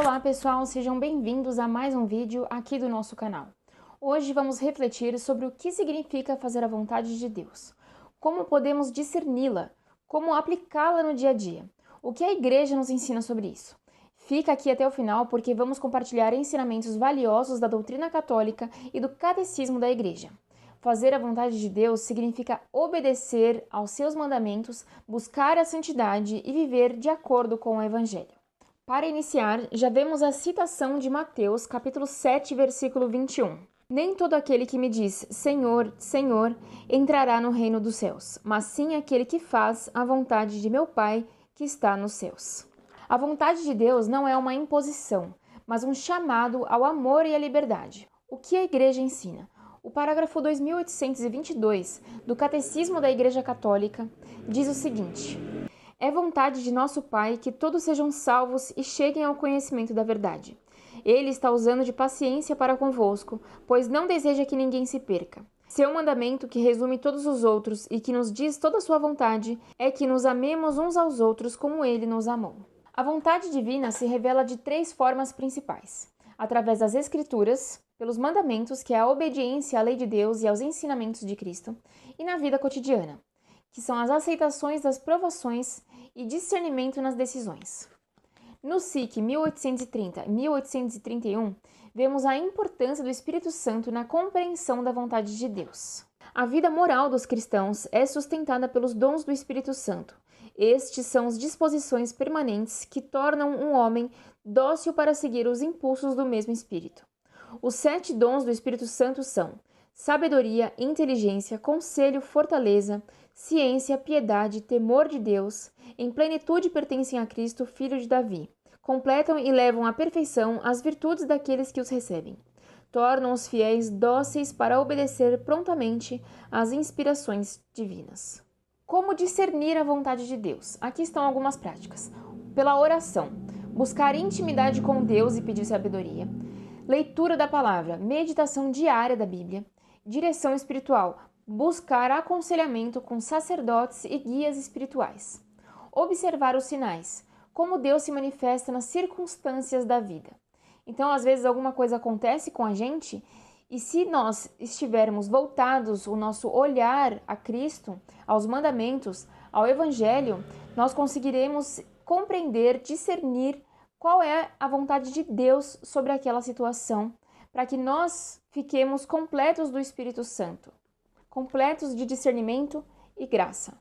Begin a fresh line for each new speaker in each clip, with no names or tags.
Olá pessoal, sejam bem-vindos a mais um vídeo aqui do nosso canal. Hoje vamos refletir sobre o que significa fazer a vontade de Deus, como podemos discerni-la, como aplicá-la no dia a dia, o que a igreja nos ensina sobre isso. Fica aqui até o final porque vamos compartilhar ensinamentos valiosos da doutrina católica e do catecismo da igreja. Fazer a vontade de Deus significa obedecer aos seus mandamentos, buscar a santidade e viver de acordo com o Evangelho. Para iniciar, já vemos a citação de Mateus, capítulo 7, versículo 21. Nem todo aquele que me diz, Senhor, Senhor, entrará no reino dos céus, mas sim aquele que faz a vontade de meu Pai que está nos céus. A vontade de Deus não é uma imposição, mas um chamado ao amor e à liberdade. O que a igreja ensina? O parágrafo 2822 do Catecismo da Igreja Católica diz o seguinte: é vontade de nosso Pai que todos sejam salvos e cheguem ao conhecimento da verdade. Ele está usando de paciência para convosco, pois não deseja que ninguém se perca. Seu mandamento, que resume todos os outros e que nos diz toda a sua vontade, é que nos amemos uns aos outros como ele nos amou. A vontade divina se revela de 3 formas principais: através das Escrituras, pelos mandamentos, que é a obediência à lei de Deus e aos ensinamentos de Cristo, e na vida cotidiana, que são as aceitações das provações e discernimento nas decisões. No SIC 1830 e 1831, vemos a importância do Espírito Santo na compreensão da vontade de Deus. A vida moral dos cristãos é sustentada pelos dons do Espírito Santo. Estes são as disposições permanentes que tornam um homem dócil para seguir os impulsos do mesmo Espírito. Os 7 dons do Espírito Santo são sabedoria, inteligência, conselho, fortaleza, ciência, piedade, temor de Deus, em plenitude pertencem a Cristo, filho de Davi. Completam e levam à perfeição as virtudes daqueles que os recebem. Tornam os fiéis dóceis para obedecer prontamente às inspirações divinas. Como discernir a vontade de Deus? Aqui estão algumas práticas. Pela oração, buscar intimidade com Deus e pedir sabedoria. Leitura da palavra, meditação diária da Bíblia. Direção espiritual, buscar aconselhamento com sacerdotes e guias espirituais. Observar os sinais, como Deus se manifesta nas circunstâncias da vida. Então, às vezes, alguma coisa acontece com a gente e se nós estivermos voltados o nosso olhar a Cristo, aos mandamentos, ao Evangelho, nós conseguiremos compreender, discernir qual é a vontade de Deus sobre aquela situação, para que nós fiquemos completos do Espírito Santo, completos de discernimento e graça.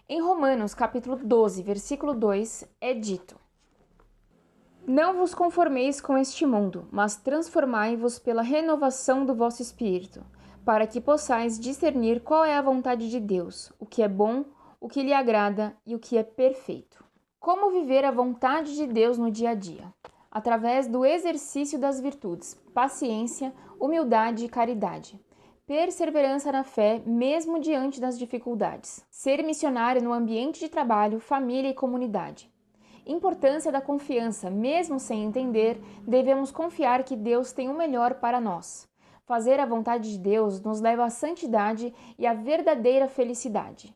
Em Romanos, capítulo 12, versículo 2, é dito: não vos conformeis com este mundo, mas transformai-vos pela renovação do vosso espírito, para que possais discernir qual é a vontade de Deus, o que é bom, o que lhe agrada e o que é perfeito. Como viver a vontade de Deus no dia a dia? Através do exercício das virtudes, paciência, humildade e caridade. Perseverança na fé, mesmo diante das dificuldades. Ser missionário no ambiente de trabalho, família e comunidade. Importância da confiança, mesmo sem entender, devemos confiar que Deus tem o melhor para nós. Fazer a vontade de Deus nos leva à santidade e à verdadeira felicidade.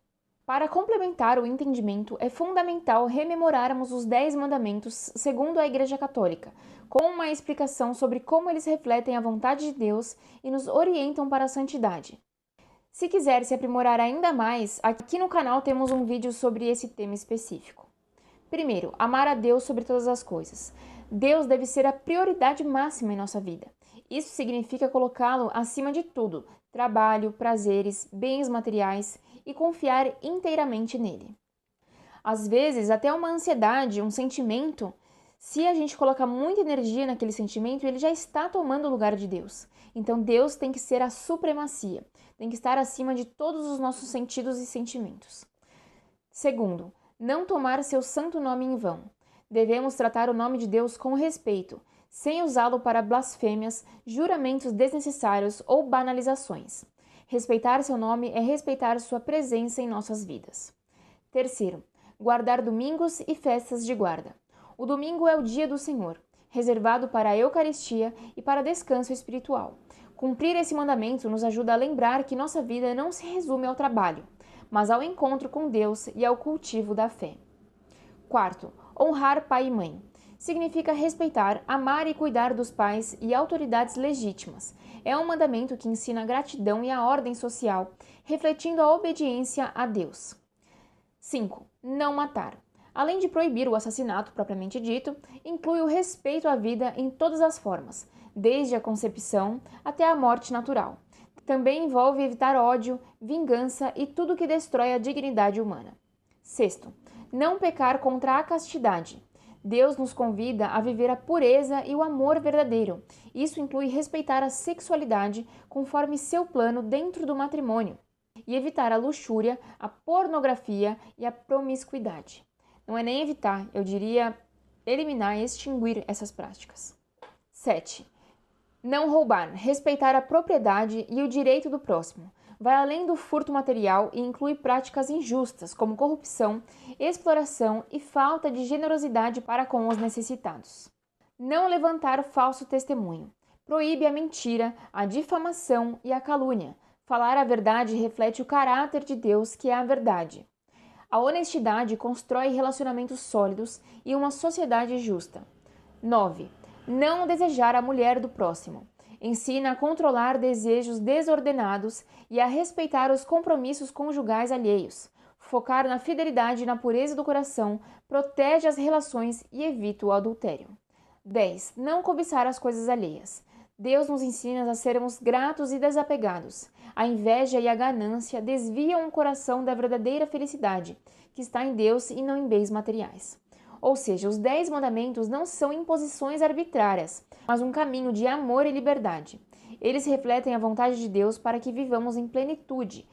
Para complementar o entendimento, é fundamental rememorarmos os 10 mandamentos segundo a Igreja Católica, com uma explicação sobre como eles refletem a vontade de Deus e nos orientam para a santidade. Se quiser se aprimorar ainda mais, aqui no canal temos um vídeo sobre esse tema específico. Primeiro, amar a Deus sobre todas as coisas. Deus deve ser a prioridade máxima em nossa vida. Isso significa colocá-lo acima de tudo, trabalho, prazeres, bens materiais, e confiar inteiramente nele. Às vezes, até uma ansiedade, um sentimento, se a gente colocar muita energia naquele sentimento, ele já está tomando o lugar de Deus. Então, Deus tem que ser a supremacia, tem que estar acima de todos os nossos sentidos e sentimentos. Segundo, não tomar seu santo nome em vão. Devemos tratar o nome de Deus com respeito, sem usá-lo para blasfêmias, juramentos desnecessários ou banalizações. Respeitar seu nome é respeitar sua presença em nossas vidas. Terceiro, guardar domingos e festas de guarda. O domingo é o dia do Senhor, reservado para a Eucaristia e para descanso espiritual. Cumprir esse mandamento nos ajuda a lembrar que nossa vida não se resume ao trabalho, mas ao encontro com Deus e ao cultivo da fé. Quarto, honrar pai e mãe. significa respeitar, amar e cuidar dos pais e autoridades legítimas. É um mandamento que ensina a gratidão e a ordem social, refletindo a obediência a Deus. 5. Não matar. Além de proibir o assassinato propriamente dito, inclui o respeito à vida em todas as formas, desde a concepção até a morte natural. Também envolve evitar ódio, vingança e tudo que destrói a dignidade humana. 6. Não pecar contra a castidade. Deus nos convida a viver a pureza e o amor verdadeiro. Isso inclui respeitar a sexualidade conforme seu plano dentro do matrimônio e evitar a luxúria, a pornografia e a promiscuidade. Não é nem evitar, eu diria eliminar e extinguir essas práticas. 7. Não roubar, respeitar a propriedade e o direito do próximo. Vai além do furto material e inclui práticas injustas, como corrupção, exploração e falta de generosidade para com os necessitados. Não levantar falso testemunho. Proíbe a mentira, a difamação e a calúnia. Falar a verdade reflete o caráter de Deus, que é a verdade. A honestidade constrói relacionamentos sólidos e uma sociedade justa. 9. Não desejar a mulher do próximo. Ensina a controlar desejos desordenados e a respeitar os compromissos conjugais alheios. Focar na fidelidade e na pureza do coração protege as relações e evita o adultério. 10. Não cobiçar as coisas alheias. Deus nos ensina a sermos gratos e desapegados. A inveja e a ganância desviam o coração da verdadeira felicidade, que está em Deus e não em bens materiais. Ou seja, os 10 mandamentos não são imposições arbitrárias, mas um caminho de amor e liberdade. Eles refletem a vontade de Deus para que vivamos em plenitude,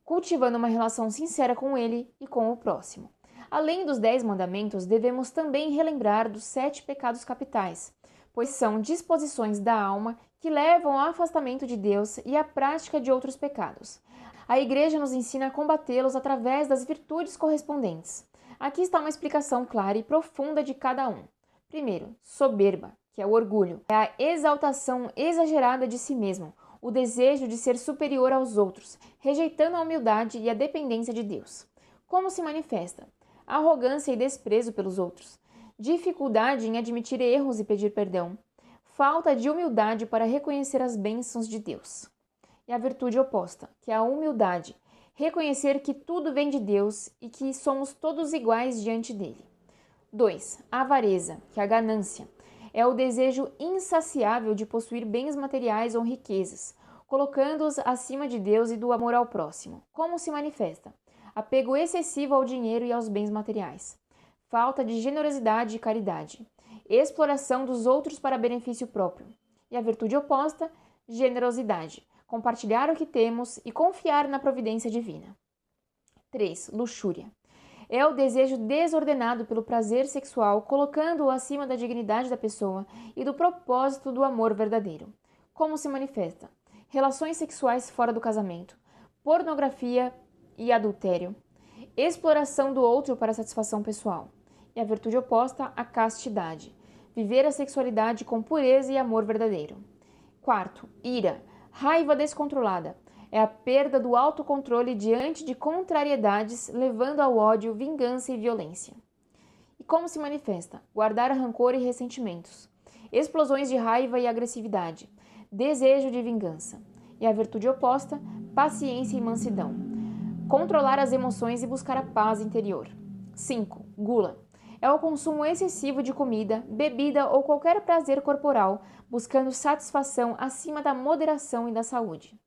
cultivando uma relação sincera com Ele e com o próximo. Além dos 10 mandamentos, devemos também relembrar dos 7 pecados capitais, pois são disposições da alma que levam ao afastamento de Deus e à prática de outros pecados. A Igreja nos ensina a combatê-los através das virtudes correspondentes. Aqui está uma explicação clara e profunda de cada um. Primeiro, soberba, que é o orgulho. É a exaltação exagerada de si mesmo, o desejo de ser superior aos outros, rejeitando a humildade e a dependência de Deus. Como se manifesta? Arrogância e desprezo pelos outros. Dificuldade em admitir erros e pedir perdão. Falta de humildade para reconhecer as bênçãos de Deus. E a virtude oposta, que é a humildade. Reconhecer que tudo vem de Deus e que somos todos iguais diante dele. 2. Avareza, que é a ganância. É o desejo insaciável de possuir bens materiais ou riquezas, colocando-os acima de Deus e do amor ao próximo. Como se manifesta? Apego excessivo ao dinheiro e aos bens materiais. Falta de generosidade e caridade. Exploração dos outros para benefício próprio. E a virtude oposta, generosidade. Compartilhar o que temos e confiar na providência divina. 3. Luxúria. É o desejo desordenado pelo prazer sexual, colocando-o acima da dignidade da pessoa e do propósito do amor verdadeiro. Como se manifesta? Relações sexuais fora do casamento, pornografia e adultério, exploração do outro para satisfação pessoal. E a virtude oposta, a castidade. Viver a sexualidade com pureza e amor verdadeiro. 4. Ira. Raiva descontrolada. É a perda do autocontrole diante de contrariedades, levando ao ódio, vingança e violência. E como se manifesta? Guardar rancor e ressentimentos. Explosões de raiva e agressividade. Desejo de vingança. E a virtude oposta, paciência e mansidão. Controlar as emoções e buscar a paz interior. 5. Gula. É o consumo excessivo de comida, bebida ou qualquer prazer corporal, buscando satisfação acima da moderação e da saúde.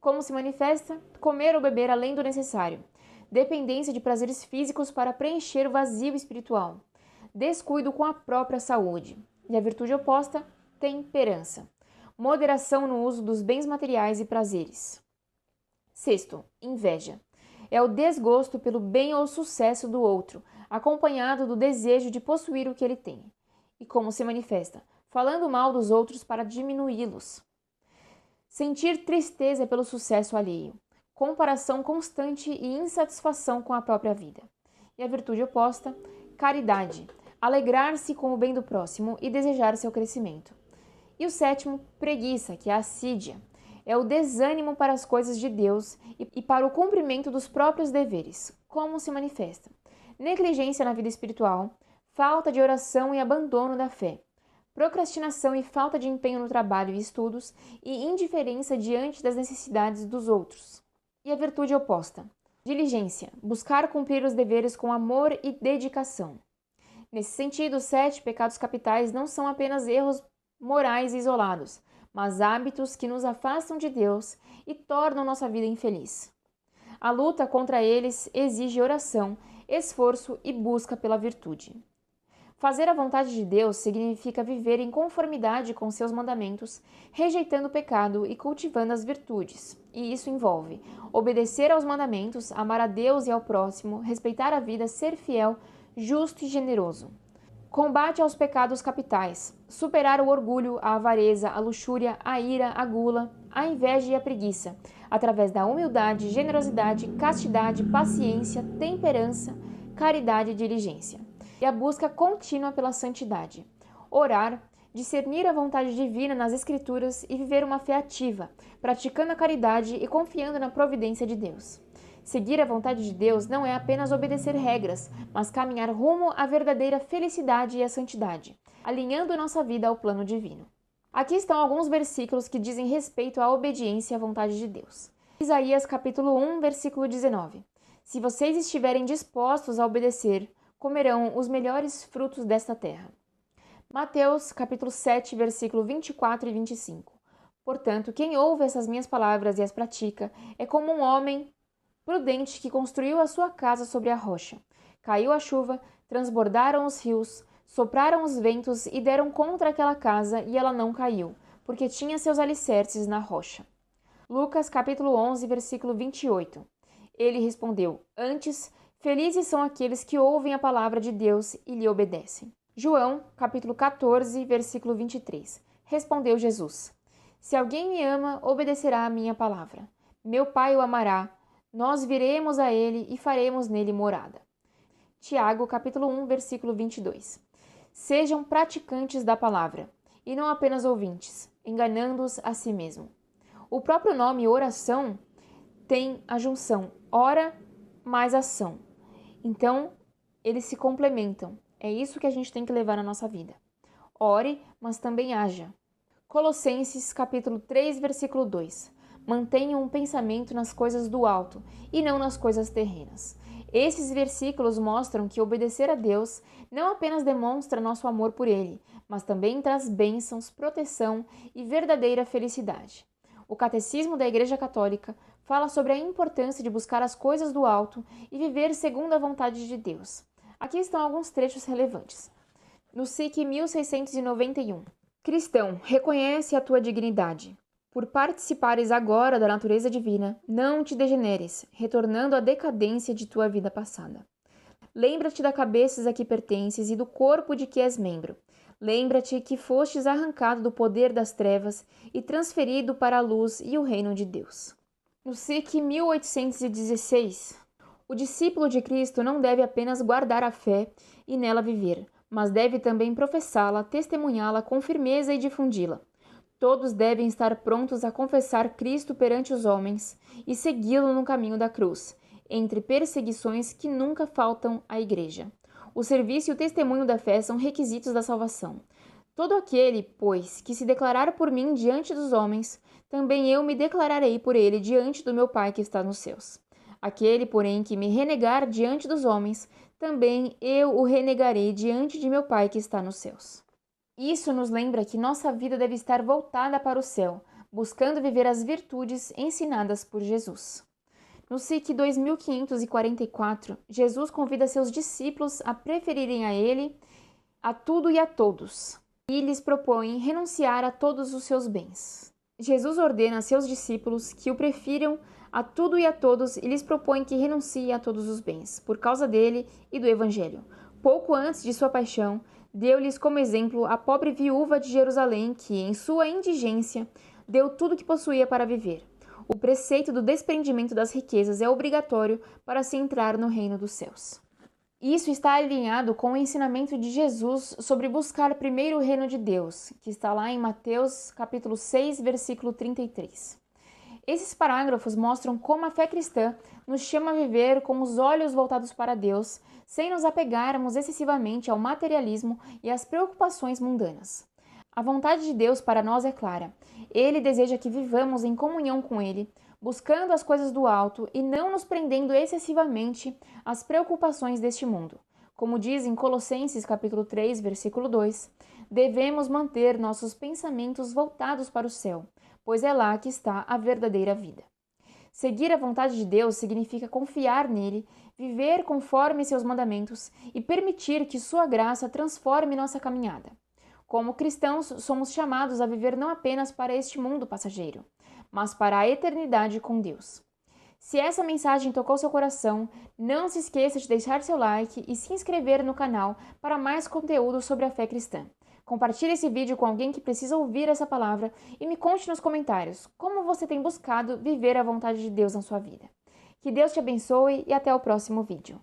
Como se manifesta? Comer ou beber além do necessário. Dependência de prazeres físicos para preencher o vazio espiritual. Descuido com a própria saúde. E a virtude oposta? Temperança. Moderação no uso dos bens materiais e prazeres. 6. Inveja. É o desgosto pelo bem ou sucesso do outro, acompanhado do desejo de possuir o que ele tem. E como se manifesta? Falando mal dos outros para diminuí-los. Sentir tristeza pelo sucesso alheio. Comparação constante e insatisfação com a própria vida. E a virtude oposta? Caridade. Alegrar-se com o bem do próximo e desejar seu crescimento. E o 7, preguiça, que é a assídia. É o desânimo para as coisas de Deus e para o cumprimento dos próprios deveres. Como se manifesta? Negligência na vida espiritual, falta de oração e abandono da fé, procrastinação e falta de empenho no trabalho e estudos, e indiferença diante das necessidades dos outros. E a virtude oposta: diligência, buscar cumprir os deveres com amor e dedicação. Nesse sentido, os 7 pecados capitais não são apenas erros morais isolados, mas hábitos que nos afastam de Deus e tornam nossa vida infeliz. A luta contra eles exige oração, esforço e busca pela virtude. Fazer a vontade de Deus significa viver em conformidade com seus mandamentos, rejeitando o pecado e cultivando as virtudes. E isso envolve obedecer aos mandamentos, amar a Deus e ao próximo, respeitar a vida, ser fiel, justo e generoso. Combate aos pecados capitais, superar o orgulho, a avareza, a luxúria, a ira, a gula, a inveja e a preguiça, através da humildade, generosidade, castidade, paciência, temperança, caridade e diligência. E a busca contínua pela santidade. Orar, discernir a vontade divina nas Escrituras e viver uma fé ativa, praticando a caridade e confiando na providência de Deus. Seguir a vontade de Deus não é apenas obedecer regras, mas caminhar rumo à verdadeira felicidade e à santidade, alinhando nossa vida ao plano divino. Aqui estão alguns versículos que dizem respeito à obediência à vontade de Deus. Isaías capítulo 1, versículo 19. Se vocês estiverem dispostos a obedecer, comerão os melhores frutos desta terra. Mateus capítulo 7, versículo 24 e 25. Portanto, quem ouve essas minhas palavras e as pratica é como um homem prudente que construiu a sua casa sobre a rocha. Caiu a chuva, transbordaram os rios, sopraram os ventos e deram contra aquela casa, e ela não caiu, porque tinha seus alicerces na rocha. Lucas capítulo 11, versículo 28. Ele respondeu: Antes, felizes são aqueles que ouvem a palavra de Deus e lhe obedecem. João capítulo 14, versículo 23. Respondeu Jesus: Se alguém me ama, obedecerá à minha palavra. Meu Pai o amará. Nós viremos a ele e faremos nele morada. Tiago, capítulo 1, versículo 22. Sejam praticantes da palavra, e não apenas ouvintes, enganando-os a si mesmo. O próprio nome oração tem a junção ora mais ação. Então, eles se complementam. É isso que a gente tem que levar na nossa vida. Ore, mas também haja. Colossenses, capítulo 3, versículo 2. Mantenham um pensamento nas coisas do alto e não nas coisas terrenas. Esses versículos mostram que obedecer a Deus não apenas demonstra nosso amor por Ele, mas também traz bênçãos, proteção e verdadeira felicidade. O Catecismo da Igreja Católica fala sobre a importância de buscar as coisas do alto e viver segundo a vontade de Deus. Aqui estão alguns trechos relevantes. No SIC 1691. Cristão, reconhece a tua dignidade. Por participares agora da natureza divina, não te degeneres, retornando à decadência de tua vida passada. Lembra-te da cabeça a que pertences e do corpo de que és membro. Lembra-te que fostes arrancado do poder das trevas e transferido para a luz e o reino de Deus. No SIC 1816, o discípulo de Cristo não deve apenas guardar a fé e nela viver, mas deve também professá-la, testemunhá-la com firmeza e difundi-la. Todos devem estar prontos a confessar Cristo perante os homens e segui-lo no caminho da cruz, entre perseguições que nunca faltam à Igreja. O serviço e o testemunho da fé são requisitos da salvação. Todo aquele, pois, que se declarar por mim diante dos homens, também eu me declararei por ele diante do meu Pai que está nos céus. Aquele, porém, que me renegar diante dos homens, também eu o renegarei diante de meu Pai que está nos céus. Isso nos lembra que nossa vida deve estar voltada para o céu, buscando viver as virtudes ensinadas por Jesus. No SIC 2544, Jesus convida seus discípulos a preferirem a Ele, a tudo e a todos, e lhes propõe renunciar a todos os seus bens. Jesus ordena a seus discípulos que o prefiram a tudo e a todos e lhes propõe que renunciem a todos os bens, por causa dele e do Evangelho. Pouco antes de sua paixão, deu-lhes como exemplo a pobre viúva de Jerusalém que, em sua indigência, deu tudo o que possuía para viver. O preceito do desprendimento das riquezas é obrigatório para se entrar no reino dos céus. Isso está alinhado com o ensinamento de Jesus sobre buscar primeiro o reino de Deus, que está lá em Mateus capítulo 6, versículo 33. Esses parágrafos mostram como a fé cristã nos chama a viver com os olhos voltados para Deus, sem nos apegarmos excessivamente ao materialismo e às preocupações mundanas. A vontade de Deus para nós é clara. Ele deseja que vivamos em comunhão com Ele, buscando as coisas do alto e não nos prendendo excessivamente às preocupações deste mundo. Como diz em Colossenses capítulo 3, versículo 2, devemos manter nossos pensamentos voltados para o céu, pois é lá que está a verdadeira vida. Seguir a vontade de Deus significa confiar nele, viver conforme seus mandamentos e permitir que sua graça transforme nossa caminhada. Como cristãos, somos chamados a viver não apenas para este mundo passageiro, mas para a eternidade com Deus. Se essa mensagem tocou seu coração, não se esqueça de deixar seu like e se inscrever no canal para mais conteúdo sobre a fé cristã. Compartilhe esse vídeo com alguém que precisa ouvir essa palavra e me conte nos comentários como você tem buscado viver a vontade de Deus na sua vida. Que Deus te abençoe e até o próximo vídeo.